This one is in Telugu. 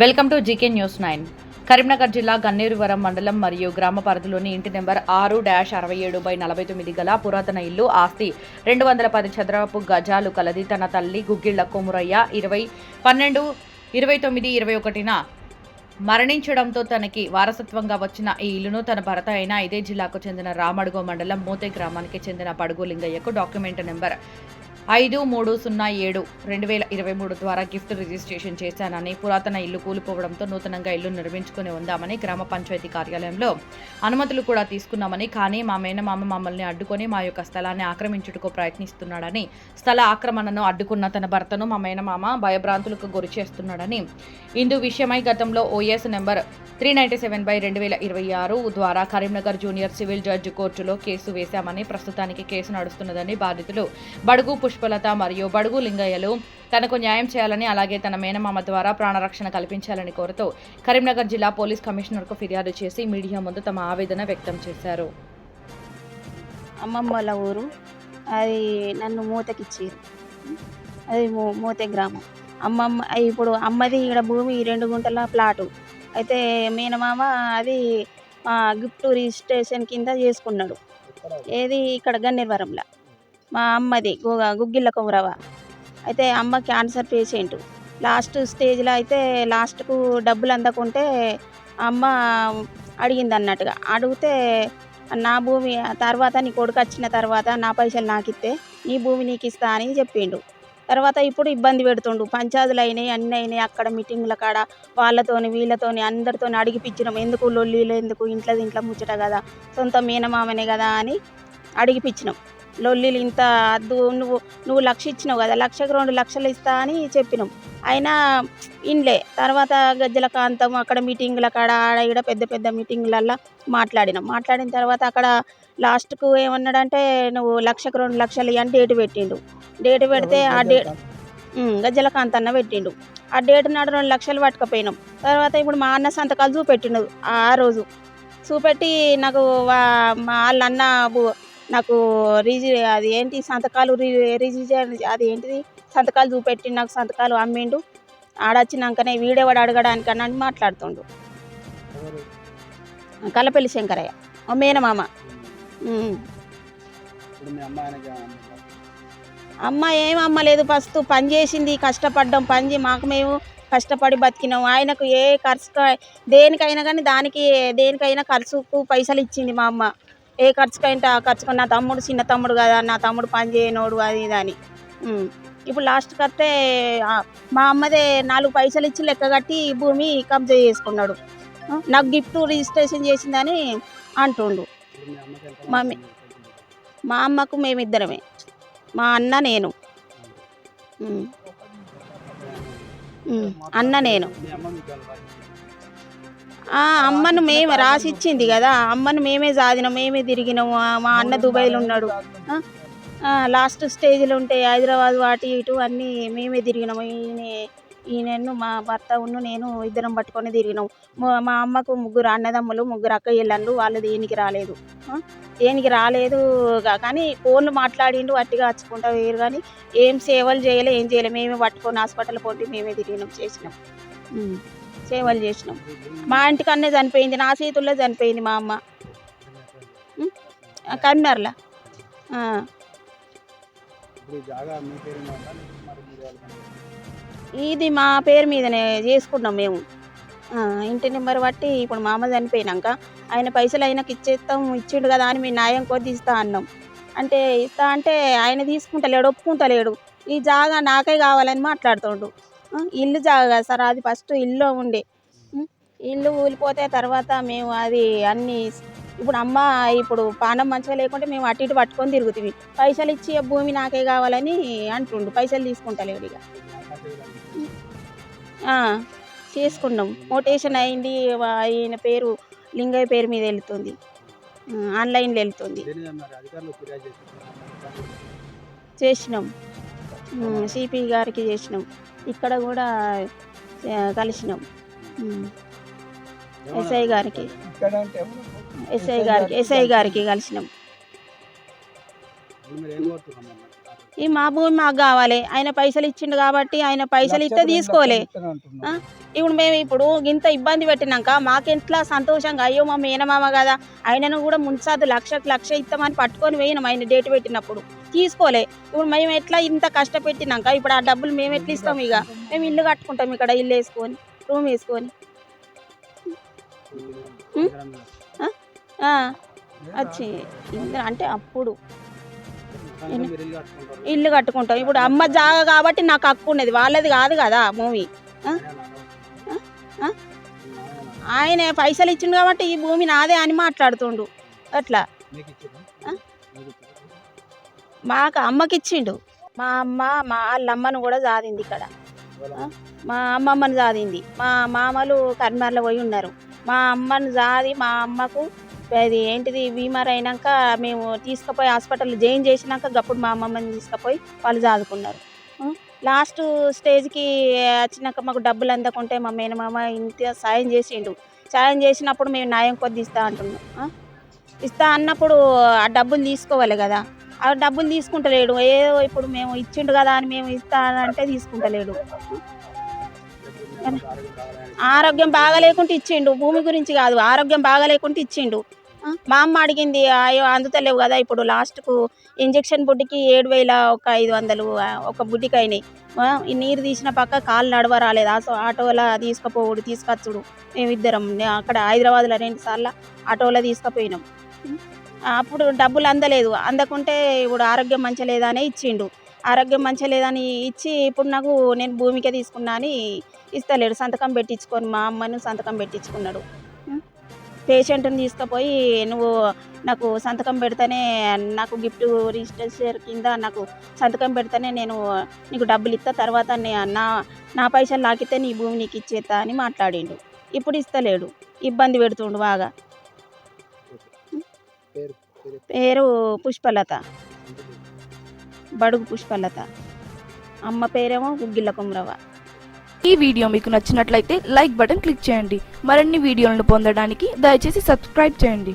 Welcome to GK news 9. Karimnagar జిల్లా గన్నేరువరం మండలం మరియు గ్రామ పరిధిలోని ఇంటి నెంబర్ 6-67/49 గల పురాతన ఇల్లు ఆస్తి 210 చదరపు గజాలు కలది. తన తల్లి గుగ్గిళ్ల కొమురయ్య 20/12/29/21న మరణించడంతో తనకి వారసత్వంగా వచ్చిన ఈ ఇల్లును తన భర్త అయిన ఇదే జిల్లాకు చెందిన రామడుగో మండలం మోతే గ్రామానికి చెందిన బడుగు లింగయ్యకు డాక్యుమెంట్ నెంబర్ 5307/2023 ద్వారా గిఫ్ట్ రిజిస్ట్రేషన్ చేశానని, పురాతన ఇల్లు కూలిపోవడంతో నూతనంగా ఇల్లు నిర్మించుకుని ఉందామని, గ్రామ పంచాయతీ కార్యాలయంలో అనుమతులు కూడా తీసుకున్నామని, కానీ మా మేనమామ మమ్మల్ని అడ్డుకొని మా యొక్క స్థలాన్ని ఆక్రమించుటకు ప్రయత్నిస్తున్నాడని, స్థల ఆక్రమణను అడ్డుకున్న తన భర్తను మా మేనమామ భయభ్రాంతులకు గురి చేస్తున్నాడని, ఇందు విషయమై గతంలో ఓఎస్ నెంబర్ 397/2026 ద్వారా కరీంనగర్ జూనియర్ సివిల్ జడ్జి కోర్టులో కేసు వేశామని, ప్రస్తుతానికి కేసు నడుస్తున్నదని, బాధితులు బడుగు పుష్పలత మరియు బడుగు లింగయ్యలు తనకు న్యాయం చేయాలని, అలాగే తన మేనమామ ద్వారా ప్రాణరక్షణ కల్పించాలని కోరుతూ కరీంనగర్ జిల్లా పోలీస్ కమిషనర్కు ఫిర్యాదు చేసి మీడియా ముందు తమ ఆవేదన వ్యక్తం చేశారు. అమ్మమ్మ వాళ్ళ ఊరు అది నన్ను మూతకిచ్చారు. అది మూతే గ్రామం. అమ్మమ్మ ఇప్పుడు అమ్మది ఇక్కడ భూమి 2 గుంటల ప్లాటు. అయితే మేనమామ అది గిఫ్ట్ రిజిస్ట్రేషన్ కింద చేసుకున్నాడు. ఏది ఇక్కడ గన్నేరువరంలో మా అమ్మది గుగ్గిళ్ళ కొమరవ్వ. అయితే అమ్మ క్యాన్సర్ పేషెంట్. లాస్ట్ స్టేజ్లో అయితే లాస్ట్కు డబ్బులు అందకుంటే అమ్మ అడిగింది అన్నట్టుగా. అడిగితే నా భూమి తర్వాత నీ కొడుకు వచ్చిన తర్వాత నా పైసలు నాకు ఇస్తే నీ భూమి నీకు ఇస్తా అని చెప్పిండు. తర్వాత ఇప్పుడు ఇబ్బంది పెడుతుండు. పంచాయతీలు అయినాయి, అన్నీ అయినాయి. అక్కడ మీటింగ్ల కాడ వాళ్ళతోని వీళ్ళతోని అందరితోని అడిగిపించినాం. ఎందుకు లొల్లీలు, ఎందుకు ఇంట్లో ముచ్చట కదా, సొంత మేనమామనే కదా అని అడిగిపించినాం. లొల్లీలు ఇంత అద్దు, నువ్వు 1,00,000 ఇచ్చినావు కదా, 1,00,000కి 2 లక్షలు ఇస్తా అని చెప్పినాం. అయినా ఇన్లే. తర్వాత గజ్జల కాంతం అక్కడ మీటింగ్ల కాడ ఆడ ఈడ పెద్ద మీటింగ్లల్లో మాట్లాడిన తర్వాత అక్కడ లాస్ట్కు ఏమన్నాడంటే నువ్వు 1,00,000కి 2 లక్షలు అని డేట్ పెట్టిండు. డేట్ పెడితే ఆ డేట్ గజ్జల కాంతన్న పెట్టిండు. ఆ డేట్ నాడు 2 లక్షలు పట్టుకపోయినాం. తర్వాత ఇప్పుడు మా అన్న సంతకాలు చూపెట్టిండు. ఆ రోజు చూపెట్టి నాకు వాళ్ళన్న నాకు అది ఏంటి సంతకాలు రిజిస్టర్ అది ఏంటిది సంతకాలు చూపెట్టి నాకు సంతకాలు అమ్మిండు. ఆడొచ్చినాకనే వీడేవాడు అడగడానికన్నా అని మాట్లాడుతుండు. కల్లపల్లి శంకరయ్య మేనమామ. అమ్మ ఏం అమ్మలేదు. ఫస్ట్ పని చేసింది, కష్టపడ్డాం. మాకు మేము కష్టపడి బతికినాం. ఆయనకు ఏ ఖర్చు దేనికైనా కానీ దేనికైనా ఖర్చుకు పైసలు ఇచ్చింది మా అమ్మ. ఏ ఖర్చుకైనా ఆ ఖర్చుకు. నా తమ్ముడు చిన్న తమ్ముడు కదా, నా తమ్ముడు పని చేయనోడు అది ఇది అని. ఇప్పుడు లాస్ట్ కట్టే మా అమ్మదే 4 పైసలు ఇచ్చి లెక్క కట్టి భూమి కబ్జా చేసుకున్నాడు. నాకు గిఫ్ట్ రిజిస్ట్రేషన్ చేసిందని అంటుండు. మా అమ్మకు మేమిద్దరమే, మా అన్న నేను. అన్న నేను. అమ్మను మేము రాసిచ్చింది కదా, అమ్మను మేమే సాధినాం, మేమే తిరిగినాము. మా అన్న దుబాయ్లో ఉన్నాడు. లాస్ట్ స్టేజ్లో ఉంటే హైదరాబాద్ వాటి ఇటు అన్నీ మేమే తిరిగినాము. ఈయనను మా భర్త నేను ఇద్దరం పట్టుకొని తిరిగినాం. మా అమ్మకు 3 అన్నదమ్ములు, 3 అక్కయ్యలు. వాళ్ళు దేనికి రాలేదు కానీ ఫోన్లు మాట్లాడిండు, అట్టిగా వచ్చుకుంటా వేరు. కానీ ఏం సేవలు చేయలే, ఏం చేయలే. మేమే పట్టుకొని హాస్పిటల్ పోటీ మేమే తిరిగినాం, చేసినాం, సేవలు చేసినాం. మా ఇంటికన్నే చనిపోయింది, నా చేతుల్లో చనిపోయింది మా అమ్మ కరీంనగర్లో. ఇది మా పేరు మీదనే చేసుకున్నాం మేము. ఇంటి నెంబర్ బట్టి ఇప్పుడు మా అమ్మ చనిపోయినాక ఆయన పైసలు ఆయనకి ఇచ్చిండు కదా అని మేము న్యాయం కొద్ది ఇస్తా అన్నాం. ఇస్తా అంటే ఆయన తీసుకుంటలేడు, ఒప్పుకుంటలేడు. ఈ జాగా నాకే కావాలని మాట్లాడుతుండు. ఇల్లు జాగా సార్, అది ఫస్ట్ ఇల్లు ఉండే. ఇల్లు ఊలిపోతే తర్వాత మేము అది అన్నీ ఇప్పుడు అమ్మ ఇప్పుడు పానం మంచిగా లేకుంటే మేము అటు ఇటు పట్టుకొని తిరుగుతుంది. పైసలు ఇచ్చి భూమి నాకే కావాలని అంటుండు. పైసలు తీసుకుంటలేడు. ఇక చేసుకున్నాం. మోటేషన్ అయింది. ఈయన పేరు లింగయ్య పేరు మీద వెళ్తుంది, ఆన్లైన్లో వెళ్తుంది. చేసినాం, సిపి గారికి చేసినాం. ఇక్కడ కూడా కలిసినాం. ఎస్ఐ గారికి కలిసినాం. ఈ మా భూమి మాకు కావాలి, ఆయన పైసలు ఇచ్చిండు కాబట్టి ఆయన పైసలు ఇస్తే తీసుకోలే. ఇప్పుడు మేము ఇప్పుడు ఇంత ఇబ్బంది పెట్టినాక మాకెంట్లా సంతోషంగా అయ్యో మా మేనమామ కదా, ఆయనను కూడా ముంచాదు లక్ష ఇస్తామని పట్టుకొని పోయినాం ఆయన డేట్ పెట్టినప్పుడు తీసుకోలే. ఇప్పుడు మేము ఎట్లా ఇంత కష్టపెట్టినాక ఇప్పుడు ఆ డబ్బులు మేము ఎట్లా ఇస్తాం? ఇక మేము ఇల్లు కట్టుకుంటాం ఇక్కడ, ఇల్లు వేసుకొని రూమ్ వేసుకొని. వచ్చి అంటే అప్పుడు ఇల్లు కట్టుకుంటాం. ఇప్పుడు అమ్మ జాగా కాబట్టి నాకు హక్కు ఉన్నది, వాళ్ళది కాదు కదా భూమి. ఆయన పైసలు ఇచ్చిండు కాబట్టి ఈ భూమి నాదే అని మాట్లాడుతుండు. అట్లా మాకు అమ్మకి ఇచ్చిండు. మా అమ్మ మా వాళ్ళమ్మను కూడా జాదింది ఇక్కడ, మా అమ్మమ్మను జాదింది. మా మామలు కర్మార్లో పోయి ఉన్నారు. మా అమ్మను జాది మా అమ్మకు అది ఏంటిది బీమార్ అయినాక మేము తీసుకుపోయి హాస్పిటల్లో జాయిన్ చేసినాక అప్పుడు మా అమ్మమ్మని తీసుకుపోయి వాళ్ళు చదువుకున్నారు. లాస్ట్ స్టేజ్కి వచ్చినాక మాకు డబ్బులు అందకుంటే మా మేనమామ ఇంత సాయం చేసిండు. సాయం చేసినప్పుడు మేము న్యాయం కొద్ది ఇస్తా అంటున్నాం. ఇస్తా అన్నప్పుడు ఆ డబ్బులు తీసుకోవాలి కదా, ఆ డబ్బులు తీసుకుంటలేడు. ఏదో ఇప్పుడు మేము ఇచ్చిండు కదా అని మేము ఇస్తా అంటే తీసుకుంటలేడు. ఆరోగ్యం బాగాలేకుంటే ఇచ్చిండు, భూమి గురించి కాదు, ఆరోగ్యం బాగాలేకుంటే ఇచ్చిండు. మా అమ్మ అడిగింది, అయ్యో అందుతలేవు కదా, ఇప్పుడు లాస్ట్కు ఇంజక్షన్ బుడ్డికి 7,500 ఒక బుడ్డికి అయినాయి. ఈ నీరు తీసిన పక్క కాళ్ళు నడవ రాలేదు, ఆటోలో తీసుకుపోవుడు తీసుకొచ్చుడు. మేమిద్దరం అక్కడ హైదరాబాద్లో 2 సార్లు ఆటోలో తీసుకుపోయినాం. అప్పుడు డబ్బులు అందలేదు, అందకుంటే ఇప్పుడు ఆరోగ్యం మంచి లేదనే ఇచ్చిండు. ఆరోగ్యం మంచి లేదని ఇచ్చి ఇప్పుడు నాకు నేను భూమికే తీసుకున్నా అని ఇస్తలేడు. సంతకం పెట్టించుకొని మా అమ్మను సంతకం పెట్టించుకున్నాడు. పేషెంట్ని తీసుకుపోయి నువ్వు నాకు సంతకం పెడితేనే, నాకు గిఫ్ట్ రిజిస్టర్ కింద నాకు సంతకం పెడితేనే నేను నీకు డబ్బులు ఇస్తా, తర్వాత నా పైసలు నాకిస్తే నీ భూమి నీకు ఇచ్చేస్తా అని మాట్లాడిండు. ఇప్పుడు ఇస్తలేడు, ఇబ్బంది పెడుతుండు బాగా. పేరు పుష్పలత, బడుగు పుష్పలత. అమ్మ పేరేమో గుగ్గిళ్ళ కుమ్రవ. ఈ వీడియో మీకు నచ్చినట్లయితే లైక్ బటన్ క్లిక్ చేయండి. మరిన్ని వీడియోలను పొందడానికి దయచేసి సబ్స్క్రైబ్ చేయండి.